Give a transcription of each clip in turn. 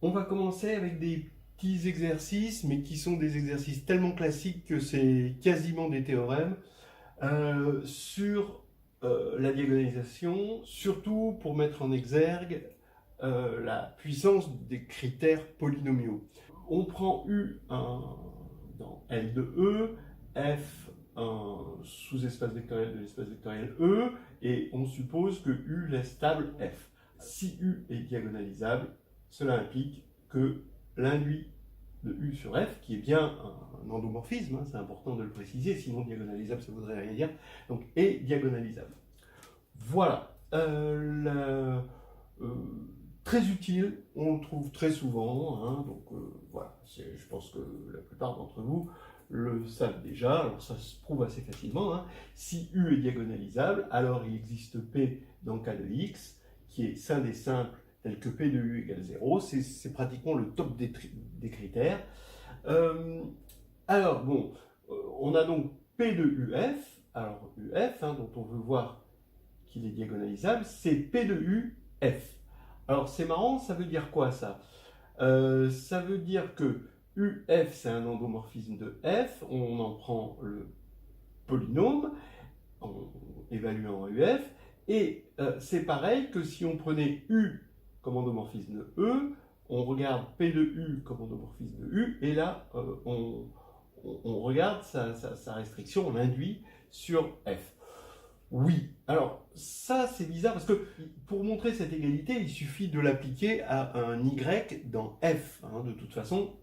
On va commencer avec des petits exercices, mais qui sont des exercices tellement classiques que c'est quasiment des théorèmes, sur la diagonalisation, surtout pour mettre en exergue la puissance des critères polynomiaux. On prend U dans L de E, F un sous-espace vectoriel de l'espace vectoriel E, et on suppose que U laisse stable F. Si U est diagonalisable, cela implique que l'induit de U sur F, qui est bien un endomorphisme, hein, c'est important de le préciser, sinon diagonalisable ça ne voudrait rien dire, donc est diagonalisable. Voilà. Très utile, on le trouve très souvent, hein, donc voilà, je pense que la plupart d'entre vous le savent déjà, alors ça se prouve assez facilement. Hein. Si U est diagonalisable, alors il existe P dans K de X, qui est sein des simples tel que P de U égale 0, c'est pratiquement le top des critères. Alors bon, on a donc P de UF, alors UF, hein, dont on veut voir qu'il est diagonalisable, c'est P de U F. Alors c'est marrant, ça veut dire quoi ça? Ça veut dire que UF c'est un endomorphisme de F, on en prend le polynôme, en évaluant UF, et c'est pareil que si on prenait U comme endomorphisme de E, on regarde P de U comme endomorphisme de U, et là on regarde sa restriction, on l'induit sur F. Oui, alors ça c'est bizarre parce que pour montrer cette égalité, il suffit de l'appliquer à un Y dans F, hein, de toute façon.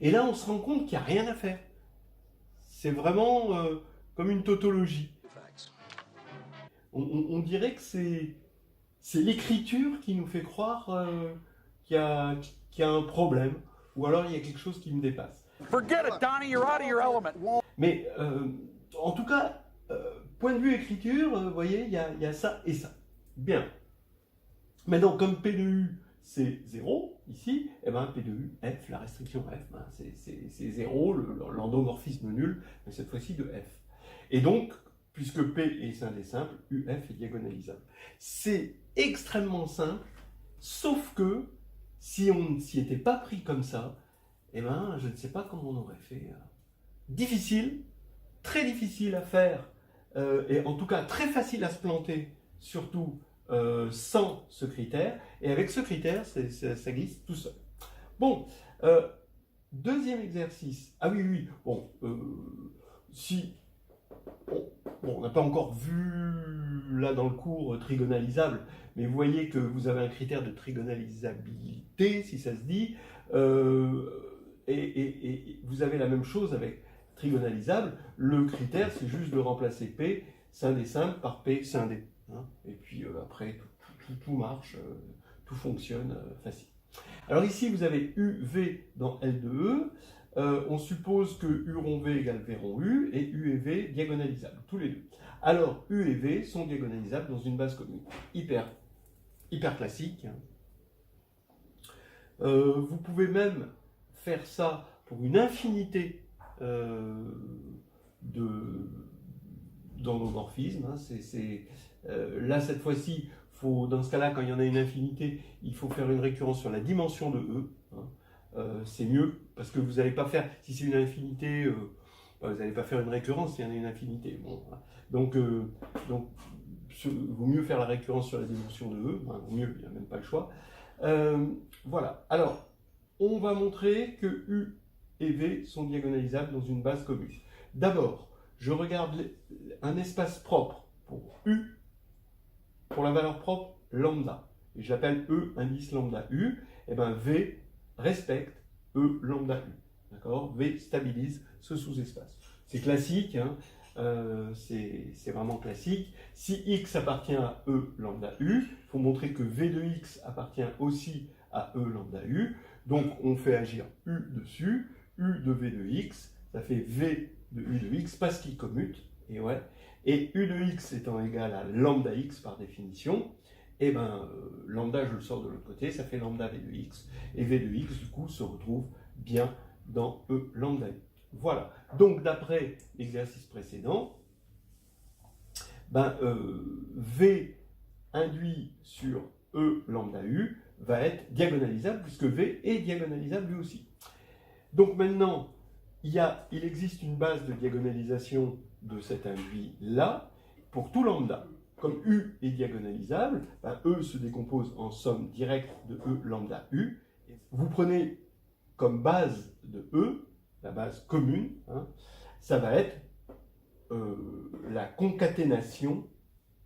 Et là on se rend compte qu'il n'y a rien à faire. C'est vraiment comme une tautologie. On dirait que c'est l'écriture qui nous fait croire qu'il y a un problème, ou alors il y a quelque chose qui me dépasse. Forget it, Donnie, you're out of your element. Mais en tout cas, point de vue écriture, vous voyez, il y a ça et ça. Bien. Maintenant, comme P de U, c'est 0, ici, et ben P de U, F, la restriction F, ben, c'est 0, l'endomorphisme nul, mais cette fois-ci de F. Et donc, puisque P est sein des simples, UF est diagonalisable. C'est extrêmement simple, sauf que, si on ne s'y était pas pris comme ça, eh ben, je ne sais pas comment on aurait fait. Difficile, très difficile à faire, et en tout cas très facile à se planter, surtout sans ce critère, et avec ce critère, ça glisse tout seul. Bon, deuxième exercice. Ah oui, bon, si on n'a pas encore vu là dans le cours trigonalisable, mais vous voyez que vous avez un critère de trigonalisabilité, si ça se dit, et vous avez la même chose avec trigonalisable. Le critère, c'est juste de remplacer P, sein des simples, par P, sein des. Hein, et puis après, tout marche, tout fonctionne facile. Alors ici, vous avez UV dans L de E. On suppose que U rond V égale V rond U, et U et V diagonalisables, tous les deux. Alors, U et V sont diagonalisables dans une base commune. Hyper classique. Vous pouvez même faire ça pour une infinité d'endomorphismes. Hein. Là, cette fois-ci, dans ce cas-là, quand il y en a une infinité, il faut faire une récurrence sur la dimension de E. Hein. C'est mieux, parce que vous n'allez pas faire, si c'est une infinité, vous n'allez pas faire une récurrence s'il y en a une infinité. Bon, hein. Donc, vaut mieux faire la récurrence sur la dimension de E, hein, vaut mieux, il n'y a même pas le choix. Voilà, alors, on va montrer que U et V sont diagonalisables dans une base commune. D'abord, je regarde un espace propre pour U, pour la valeur propre lambda, et je l'appelle E indice lambda U, et bien V respecte E lambda U. D'accord? V stabilise ce sous-espace. C'est classique, hein, c'est vraiment classique. Si X appartient à E lambda U, il faut montrer que V de X appartient aussi à E lambda U. Donc on fait agir U dessus, U de V de X, ça fait V de U de X parce qu'il commute, et ouais. Et U de X étant égal à lambda X par définition, et ben lambda je le sors de l'autre côté, ça fait lambda V de X, et V de X du coup se retrouve bien dans E lambda U. Voilà, donc d'après l'exercice précédent, ben, V induit sur E lambda U va être diagonalisable puisque V est diagonalisable lui aussi. Donc maintenant, il existe une base de diagonalisation de cet induit-là pour tout lambda. Comme U est diagonalisable, ben E se décompose en somme directe de E lambda U. Vous prenez comme base de E, la base commune, hein, ça va être la concaténation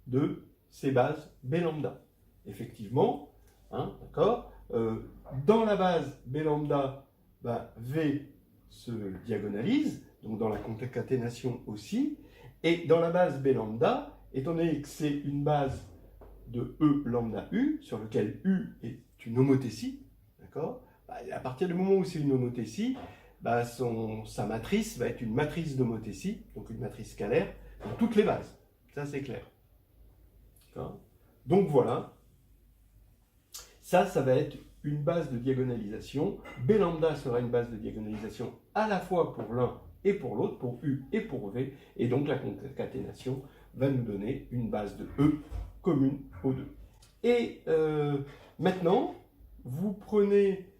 de ces bases B lambda. Effectivement, hein, d'accord, dans la base B lambda, bah, V se diagonalise, donc dans la concaténation aussi, et dans la base B lambda, étant donné que c'est une base de E lambda U, sur lequel U est une homothétie, d'accord, bah, à partir du moment où c'est une homothétie, bah, sa matrice va être une matrice d'homothétie, donc une matrice scalaire, dans toutes les bases. Ça, c'est clair. Donc voilà, ça va être une base de diagonalisation. B lambda sera une base de diagonalisation à la fois pour l'un et pour l'autre, pour U et pour V, et donc la concaténation va nous donner une base de E commune aux deux. Et maintenant, vous prenez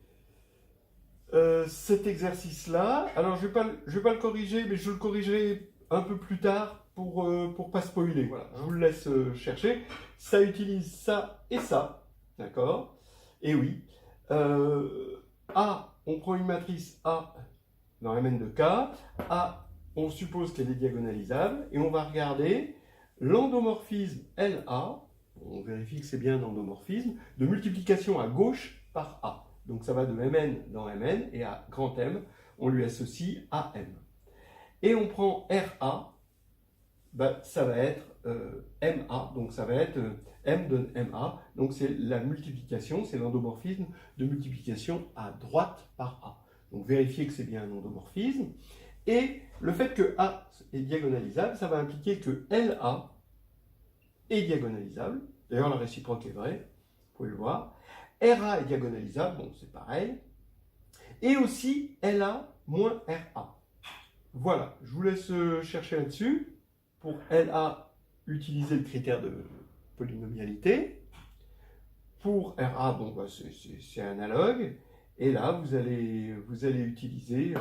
cet exercice-là. Alors, je vais pas le corriger, mais je le corrigerai un peu plus tard pour pas spoiler. Voilà, je vous le laisse chercher. Ça utilise ça et ça, d'accord? Et oui. A, on prend une matrice A dans Mn de K. A, on suppose qu'elle est diagonalisable, et on va regarder l'endomorphisme LA. On vérifie que c'est bien un endomorphisme de multiplication à gauche par A. Donc ça va de Mn dans Mn, et à grand M, on lui associe AM. Et on prend RA, ben, ça va être MA, donc ça va être M donne MA, donc c'est la multiplication, c'est l'endomorphisme de multiplication à droite par A. Donc vérifiez que c'est bien un endomorphisme. Et le fait que A est diagonalisable, ça va impliquer que LA est diagonalisable. D'ailleurs, la réciproque est vraie, vous pouvez le voir. RA est diagonalisable, bon, c'est pareil. Et aussi LA moins RA. Voilà, je vous laisse chercher là-dessus. Pour LA, utiliser le critère de polynomialité. Pour RA, bon, bah, c'est analogue. Et là, vous allez utiliser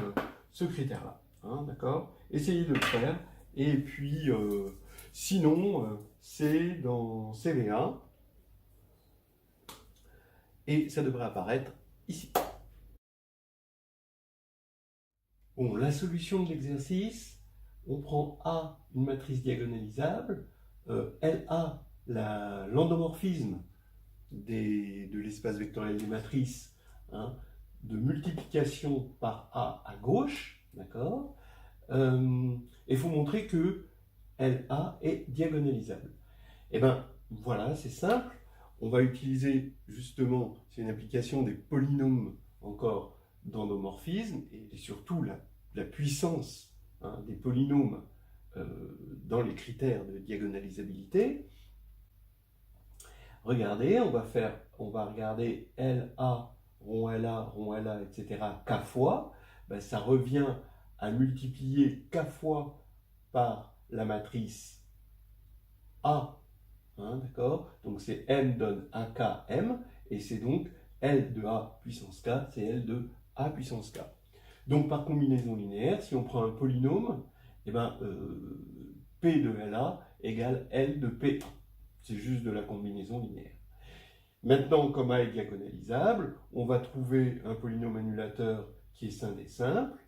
ce critère-là. Hein, d'accord? Essayez de le faire. Et puis, sinon, c'est dans CV1. Et ça devrait apparaître ici. Bon, la solution de l'exercice, on prend A, une matrice diagonalisable, LA, l'endomorphisme de l'espace vectoriel des matrices, hein, de multiplication par A à gauche, d'accord? Il faut montrer que LA est diagonalisable. Et bien, voilà, c'est simple. On va utiliser justement, c'est une application des polynômes encore d'endomorphisme et surtout la puissance, hein, des polynômes dans les critères de diagonalisabilité. Regardez, on va regarder LA, rond LA, etc. K fois. Ben, ça revient à multiplier K fois par la matrice A. Hein, d'accord? Donc c'est M donne AKM, et c'est donc L de A puissance K, c'est L de A puissance K. Donc par combinaison linéaire, si on prend un polynôme, eh ben, P de LA égale L de P1. C'est juste de la combinaison linéaire. Maintenant, comme A est diagonalisable, on va trouver un polynôme annulateur qui est scindé simple,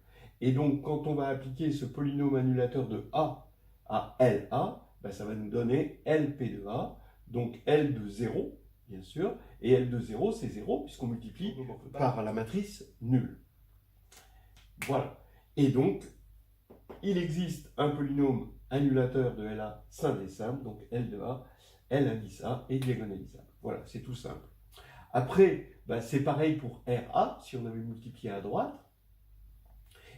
et donc quand on va appliquer ce polynôme annulateur de A à LA, ben, ça va nous donner LP de A, donc L de 0, bien sûr, et L de 0, c'est 0, puisqu'on multiplie par la matrice nulle. Voilà. Et donc, il existe un polynôme annulateur de LA scindé simple, donc L de A, L indice A est diagonalisable. Voilà, c'est tout simple. Après, ben, c'est pareil pour RA, si on avait multiplié à droite,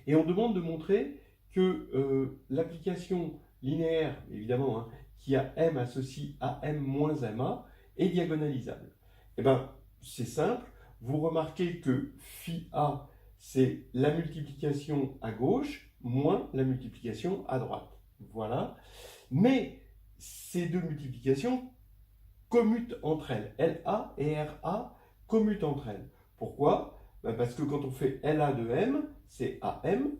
et on demande de montrer que l'application linéaire, évidemment, hein, qui a M associé à M moins MA, est diagonalisable. Eh bien, c'est simple. Vous remarquez que phi A, c'est la multiplication à gauche moins la multiplication à droite. Voilà. Mais ces deux multiplications commutent entre elles. LA et RA commutent entre elles. Pourquoi? Parce que quand on fait LA de M, c'est AM,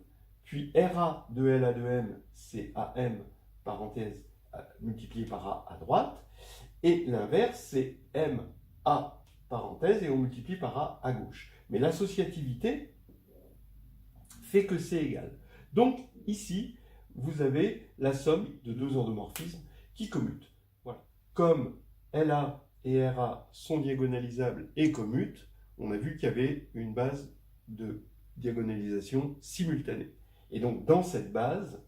puis RA de LA de M, c'est AM, parenthèse, multiplié par A à droite, et l'inverse, c'est MA, parenthèse, et on multiplie par A à gauche. Mais l'associativité fait que c'est égal. Donc, ici, vous avez la somme de deux endomorphismes qui commutent. Voilà. Comme LA et RA sont diagonalisables et commutent, on a vu qu'il y avait une base de diagonalisation simultanée. Et donc, dans cette base,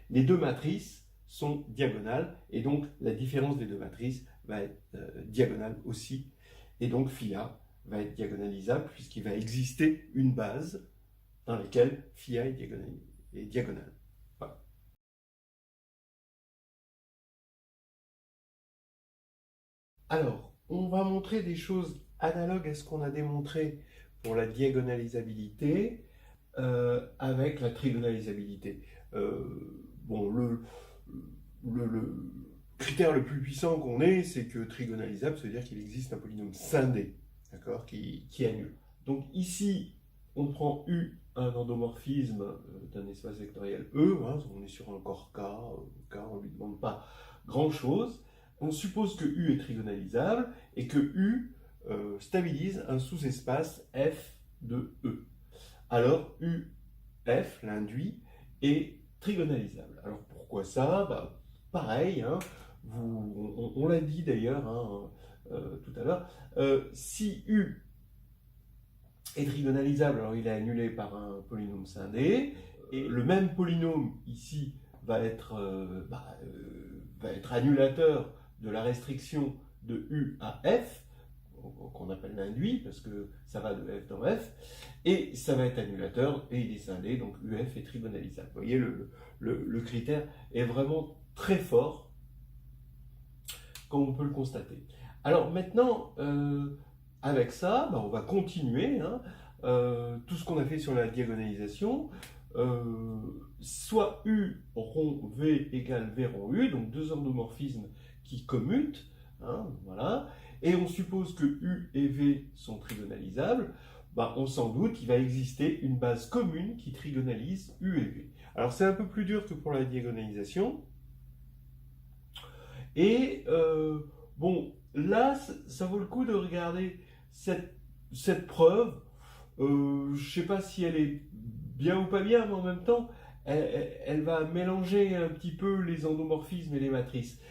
les deux matrices sont diagonales, et donc la différence des deux matrices va être diagonale aussi. Et donc, phi A va être diagonalisable, puisqu'il va exister une base dans laquelle phi A est diagonale. Voilà. Alors, on va montrer des choses analogues à ce qu'on a démontré pour la diagonalisabilité avec la trigonalisabilité. Bon, le critère le plus puissant qu'on ait, c'est que trigonalisable, ça veut dire qu'il existe un polynôme scindé, d'accord, qui annule. Donc ici, on prend U, un endomorphisme d'un espace vectoriel E, hein, on est sur un corps K, on ne lui demande pas grand-chose. On suppose que U est trigonalisable et que U stabilise un sous-espace F de E. Alors UF, l'induit, est trigonalisable. Alors pourquoi ça? Pareil, hein, on l'a dit d'ailleurs hein, tout à l'heure, si U est trigonalisable, alors il est annulé par un polynôme scindé, et le même polynôme ici va être annulateur de la restriction de U à F, qu'on appelle l'induit, parce que ça va de F dans F, et ça va être annulateur, et il est scindé, donc UF est trigonalisable. Vous voyez, le critère est vraiment très fort, comme on peut le constater. Alors maintenant, avec ça, on va continuer, hein, tout ce qu'on a fait sur la diagonalisation, soit U rond V égale V rond U, donc deux endomorphismes qui commutent, hein, voilà, et on suppose que U et V sont trigonalisables, on s'en doute, il va exister une base commune qui trigonalise U et V. Alors c'est un peu plus dur que pour la diagonalisation, et bon, là, ça vaut le coup de regarder cette preuve. Je ne sais pas si elle est bien ou pas bien, mais en même temps, elle va mélanger un petit peu les endomorphismes et les matrices.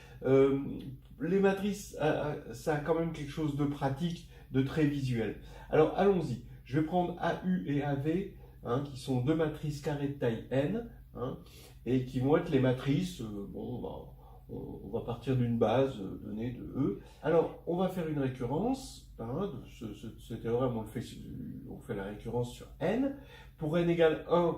Les matrices, ça a quand même quelque chose de pratique, de très visuel. Alors, allons-y. Je vais prendre AU et AV, hein, qui sont deux matrices carrées de taille n, hein, et qui vont être les matrices, on va partir d'une base donnée de E. Alors, on va faire une récurrence, hein, de ce théorème, on fait la récurrence sur n. Pour n égale 1,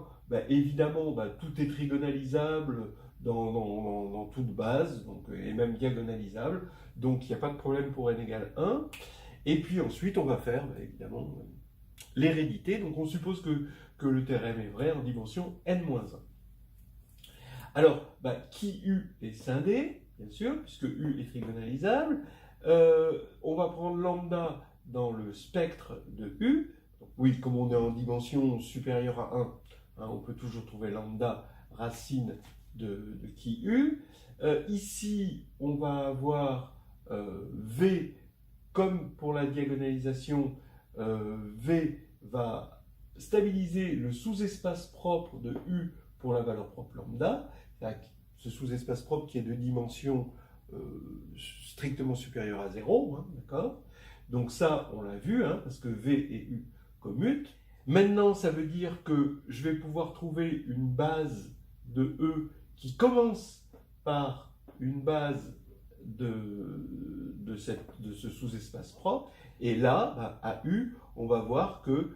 évidemment, tout est trigonalisable dans toute base, donc, et même diagonalisable, donc il n'y a pas de problème pour n égale 1. Et puis ensuite, on va faire, évidemment, l'hérédité, donc on suppose que le théorème est vrai en dimension n-1. Alors, qui U est scindé, bien sûr, puisque U est trigonalisable. On va prendre lambda dans le spectre de U. Donc, oui, comme on est en dimension supérieure à 1, hein, on peut toujours trouver lambda racine de qui U. Ici, on va avoir V, comme pour la diagonalisation, V va stabiliser le sous-espace propre de U pour la valeur propre lambda, ce sous-espace propre qui est de dimension strictement supérieure à 0, hein, d'accord? Donc ça, on l'a vu, hein, parce que V et U commutent. Maintenant, ça veut dire que je vais pouvoir trouver une base de E qui commence par une base de ce sous-espace propre, et là, à U, on va voir que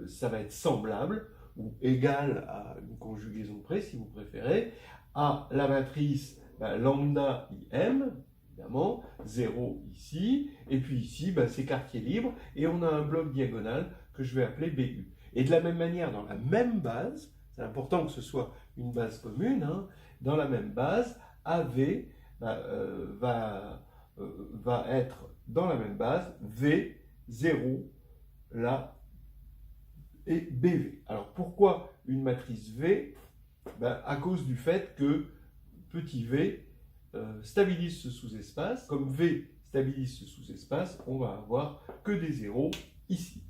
ça va être semblable, ou égal à une conjugaison près, si vous préférez, à la matrice lambda IM, évidemment, 0 ici, et puis ici, c'est quartier libre, et on a un bloc diagonal que je vais appeler BU. Et de la même manière, dans la même base, c'est important que ce soit une base commune, hein, dans la même base, AV, va être dans la même base, V, 0, là, et BV. Alors pourquoi une matrice V? À cause du fait que petit v stabilise ce sous-espace. Comme V stabilise ce sous-espace, on va avoir que des zéros ici.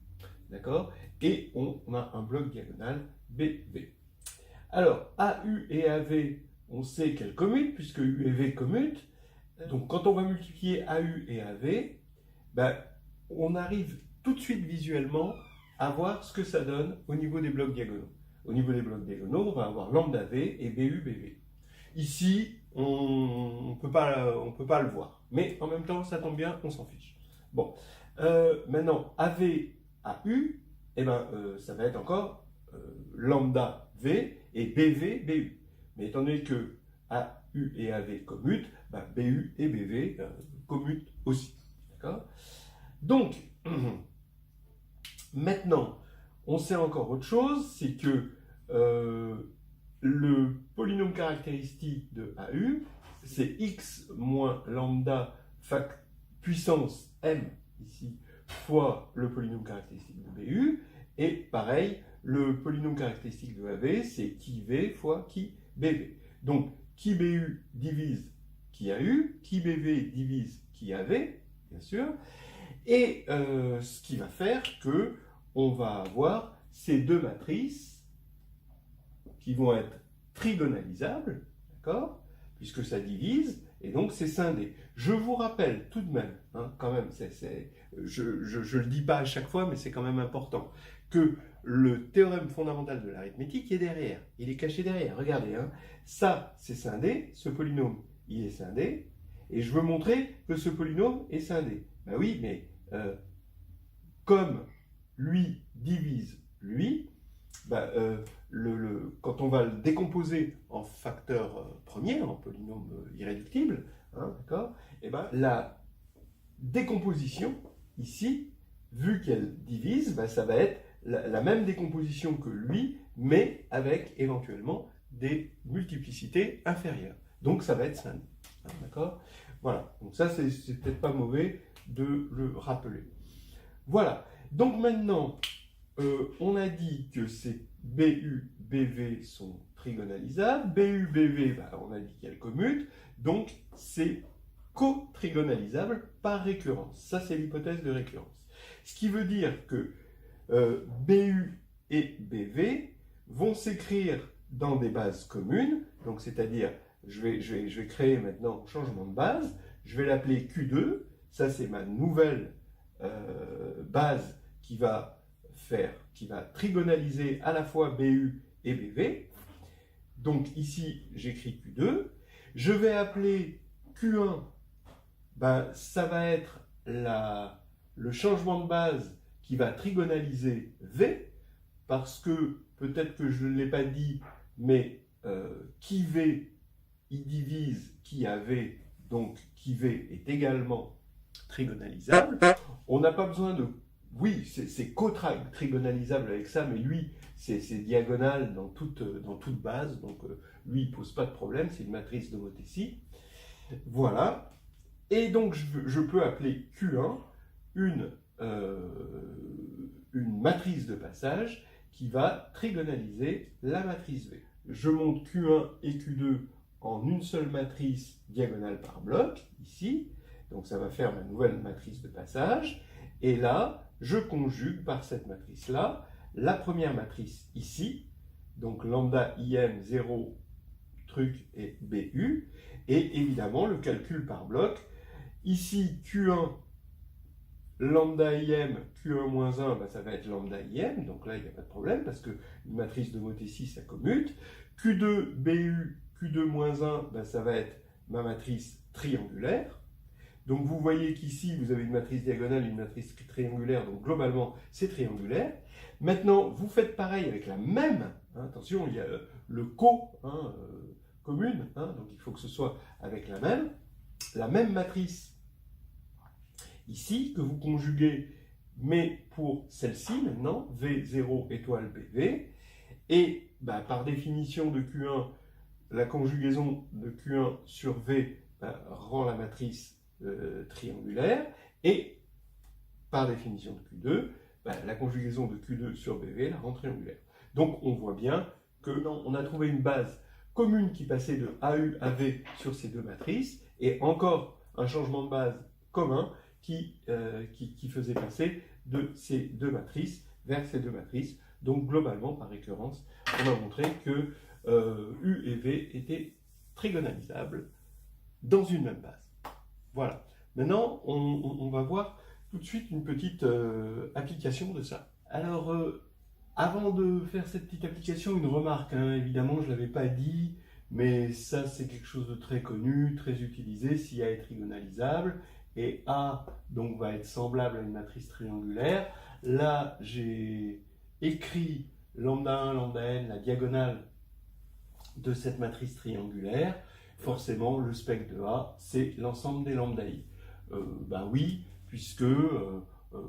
D'accord? Et on a un bloc diagonal BV. Alors, AU et AV, on sait qu'elles commutent, puisque U et V commutent. Donc, quand on va multiplier AU et AV, on arrive tout de suite visuellement à voir ce que ça donne au niveau des blocs diagonaux. Au niveau des blocs diagonaux, on va avoir lambda V et BU, BV. Ici, on ne peut pas le voir. Mais en même temps, ça tombe bien, on s'en fiche. Bon, maintenant, AV, AU, ça va être encore lambda V et BV, BU. Mais étant donné que AU et AV commutent, BU et BV commutent aussi. D'accord? Donc, maintenant, on sait encore autre chose, c'est que le polynôme caractéristique de AU, c'est x moins lambda puissance m, ici, fois le polynôme caractéristique de BU, et pareil, le polynôme caractéristique de AV, c'est qui V fois qui BV. Donc, qui BU divise qui AU, qui BV divise qui AV, bien sûr, et ce qui va faire que on va avoir ces deux matrices qui vont être trigonalisables, d'accord, puisque ça divise, et donc c'est scindé. Je vous rappelle tout de même, quand même, je ne le dis pas à chaque fois, mais c'est quand même important, que le théorème fondamental de l'arithmétique est derrière, il est caché derrière, regardez, ça c'est scindé, ce polynôme il est scindé, et je veux montrer que ce polynôme est scindé. Ben oui, mais comme lui divise lui, quand on va le décomposer en facteur premier, en polynôme irréductible, d'accord, la décomposition, ici, vu qu'elle divise, ça va être la même décomposition que lui, mais avec éventuellement des multiplicités inférieures. Donc ça va être scindé. D'accord? Voilà. Donc ça, c'est peut-être pas mauvais de le rappeler. Voilà. Donc maintenant, on a dit que ces BU, BV sont trigonalisables. BU, BV, on a dit qu'elles commutent. Donc, c'est cotrigonalisable par récurrence. Ça, c'est l'hypothèse de récurrence. Ce qui veut dire que BU et BV vont s'écrire dans des bases communes. Donc, c'est-à-dire, je vais créer maintenant un changement de base. Je vais l'appeler Q2. Ça, c'est ma nouvelle base qui va trigonaliser à la fois BU et BV. Donc ici, j'écris Q2. Je vais appeler Q1, ça va être le changement de base qui va trigonaliser V, parce que, peut-être que je ne l'ai pas dit, mais qui V, il divise qui AV, donc qui V est également trigonalisable. On n'a pas besoin de... Oui, c'est co-trigonalisable avec ça, mais lui, c'est diagonal dans toute base, donc lui, il ne pose pas de problème, c'est une matrice d'homothétie. Voilà. Et donc, je peux appeler Q1 une matrice de passage qui va trigonaliser la matrice V. Je monte Q1 et Q2 en une seule matrice diagonale par bloc, ici. Donc ça va faire ma nouvelle matrice de passage. Et là, je conjugue par cette matrice-là la première matrice ici, donc lambda IM 0 truc et BU, et évidemment le calcul par bloc. Ici, Q1, lambda IM, Q1-1, ça va être lambda IM, donc là il n'y a pas de problème, parce que une matrice d'homothétie, ça commute. Q2, BU, Q2-1, ça va être ma matrice triangulaire. Donc vous voyez qu'ici, vous avez une matrice diagonale et une matrice triangulaire, donc globalement, c'est triangulaire. Maintenant, vous faites pareil avec la même, attention, il y a le commune, donc il faut que ce soit avec la même matrice ici, que vous conjuguez, mais pour celle-ci maintenant, V0 étoile BV, et par définition de Q1, la conjugaison de Q1 sur V, rend la matrice triangulaire, et par définition de Q2, la conjugaison de Q2 sur BV la rend triangulaire. Donc on voit bien qu'on a trouvé une base commune qui passait de AU à V sur ces deux matrices, et encore un changement de base commun qui faisait passer de ces deux matrices vers ces deux matrices. Donc globalement, par récurrence, on a montré que U et V étaient trigonalisables dans une même base. Voilà. Maintenant, on va voir tout de suite une petite application de ça. Alors, avant de faire cette petite application, une remarque, hein, évidemment, je ne l'avais pas dit, mais ça, c'est quelque chose de très connu, très utilisé. Si A est trigonalisable, et A donc, va être semblable à une matrice triangulaire, là, j'ai écrit lambda 1, lambda n, la diagonale de cette matrice triangulaire. Forcément, le spectre de A, c'est l'ensemble des lambda i. Ben oui, puisque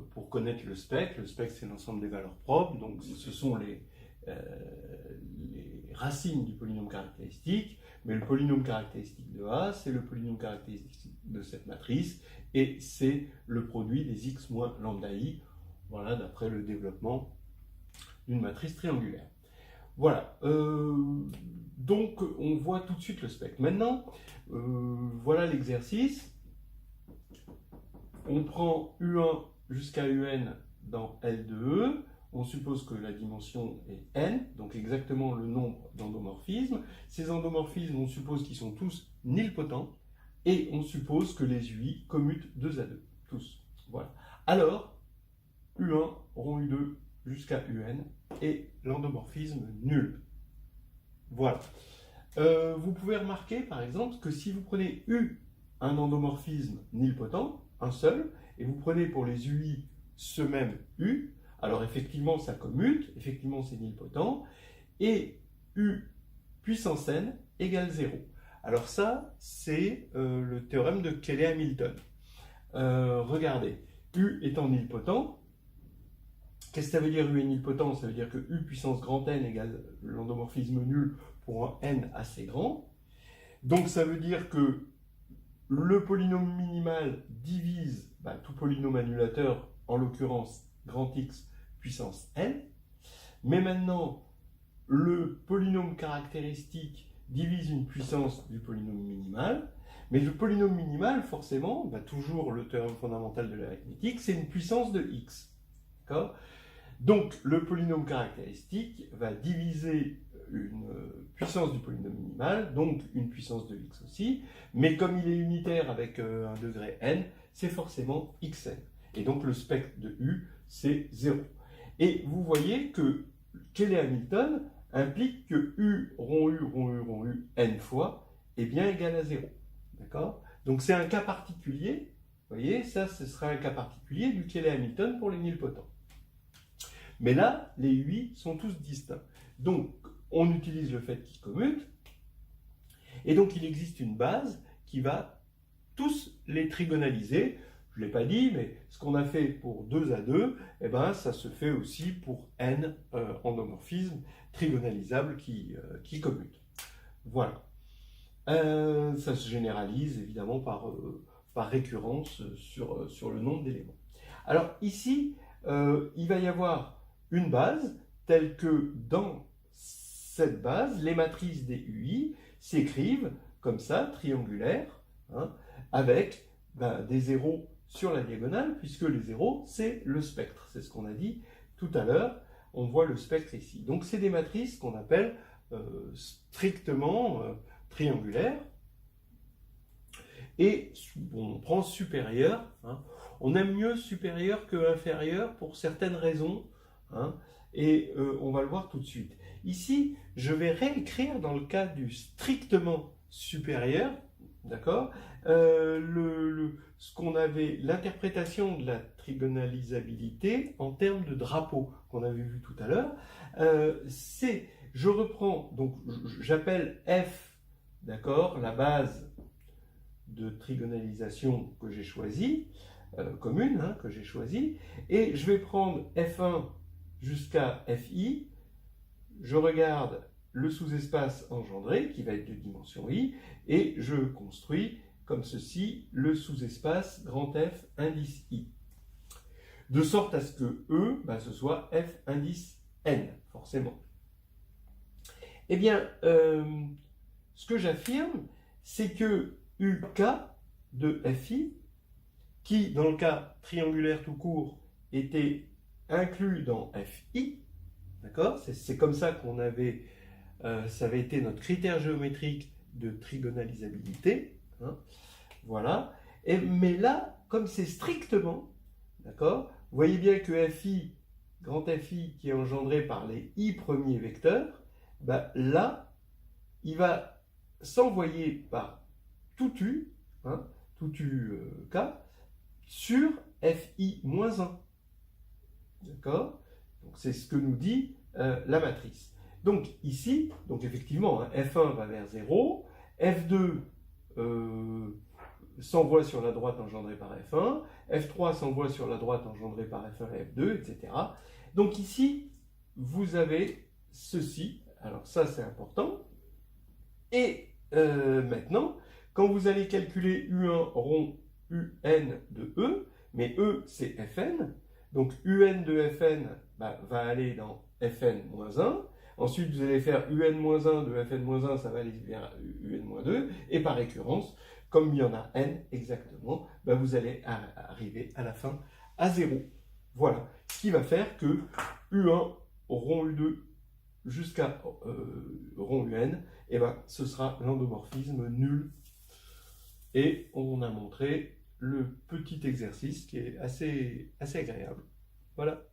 pour connaître le spectre c'est l'ensemble des valeurs propres, donc ce sont les racines du polynôme caractéristique, mais le polynôme caractéristique de A, c'est le polynôme caractéristique de cette matrice, et c'est le produit des x moins lambda i, voilà, d'après le développement d'une matrice triangulaire. Voilà, donc on voit tout de suite le spectre. Maintenant, voilà l'exercice. On prend U1 jusqu'à UN dans L de E, on suppose que la dimension est n, donc exactement le nombre d'endomorphismes. Ces endomorphismes, on suppose qu'ils sont tous nilpotents, et on suppose que les UI commutent 2 à 2, tous. Voilà. Alors, U1 rond U2 jusqu'à UN, et l'endomorphisme nul. Voilà. Vous pouvez remarquer, par exemple, que si vous prenez U, un endomorphisme nilpotent, un seul, et vous prenez pour les UI ce même U, alors effectivement ça commute, effectivement c'est nilpotent, et U puissance n égale 0. Alors ça, c'est le théorème de Cayley-Hamilton. Regardez, U étant nilpotent, qu'est-ce que ça veut dire U est nilpotent? Ça veut dire que U puissance grand N égale l'endomorphisme nul pour un N assez grand. Donc ça veut dire que le polynôme minimal divise tout polynôme annulateur, en l'occurrence grand X puissance N. Mais maintenant, le polynôme caractéristique divise une puissance du polynôme minimal. Mais le polynôme minimal, forcément, toujours le théorème fondamental de l'arithmétique, c'est une puissance de X. D'accord ? Donc, le polynôme caractéristique va diviser une puissance du polynôme minimal, donc une puissance de x aussi, mais comme il est unitaire avec un degré n, c'est forcément xn. Et donc, le spectre de U, c'est 0. Et vous voyez que Cayley-Hamilton implique que U rond U rond U rond U n fois est bien égal à 0. D'accord ? Donc, c'est un cas particulier. Vous voyez, ça, ce sera un cas particulier du Cayley-Hamilton pour les nilpotents. Mais là, les UI sont tous distincts. Donc, on utilise le fait qu'ils commutent, et donc il existe une base qui va tous les trigonaliser. Je ne l'ai pas dit, mais ce qu'on a fait pour 2 à 2, ça se fait aussi pour n endomorphismes trigonalisables qui commutent. Voilà. Ça se généralise évidemment par récurrence sur le nombre d'éléments. Alors ici, il va y avoir une base telle que dans cette base, les matrices des UI s'écrivent comme ça, triangulaires, hein, avec des zéros sur la diagonale, puisque les zéros, c'est le spectre. C'est ce qu'on a dit tout à l'heure. On voit le spectre ici. Donc, c'est des matrices qu'on appelle strictement triangulaires. Et on prend supérieur. Hein. On aime mieux supérieur que inférieur pour certaines raisons. Hein, et on va le voir tout de suite. Ici, je vais réécrire dans le cas du strictement supérieur, d'accord, ce qu'on avait, l'interprétation de la trigonalisabilité en termes de drapeau qu'on avait vu tout à l'heure. Je reprends, donc j'appelle F, d'accord, la base de trigonalisation que j'ai choisie, commune, hein, que j'ai choisie, et je vais prendre F1 jusqu'à Fi, je regarde le sous-espace engendré, qui va être de dimension i, et je construis comme ceci, le sous-espace grand F indice I. De sorte à ce que E, ce soit F indice N, forcément. Eh bien, ce que j'affirme, c'est que UK de FI, qui, dans le cas triangulaire tout court, était inclus dans FI, d'accord? C'est comme ça qu'on avait, ça avait été notre critère géométrique de trigonalisabilité, hein, voilà. Mais là, comme c'est strictement, d'accord, vous voyez bien que FI, grand FI, qui est engendré par les I premiers vecteurs, là, il va s'envoyer par tout U, hein, tout UK, sur FI-1. D'accord? Donc c'est ce que nous dit la matrice. Donc ici, donc effectivement, hein, F1 va vers 0, F2 s'envoie sur la droite engendrée par F1, F3 s'envoie sur la droite engendrée par F1 et F2, etc. Donc ici, vous avez ceci. Alors ça, c'est important. Et maintenant, quand vous allez calculer U1 rond UN de E, mais E, c'est Fn, donc UN de Fn va aller dans Fn-1. Ensuite, vous allez faire UN-1 de Fn-1, ça va aller vers UN-2. Et par récurrence, comme il y en a n exactement, vous allez arriver à la fin à 0. Voilà. Ce qui va faire que U1 rond U2 jusqu'à rond UN, ce sera l'endomorphisme nul. Et on a montré le petit exercice qui est assez agréable. Voilà.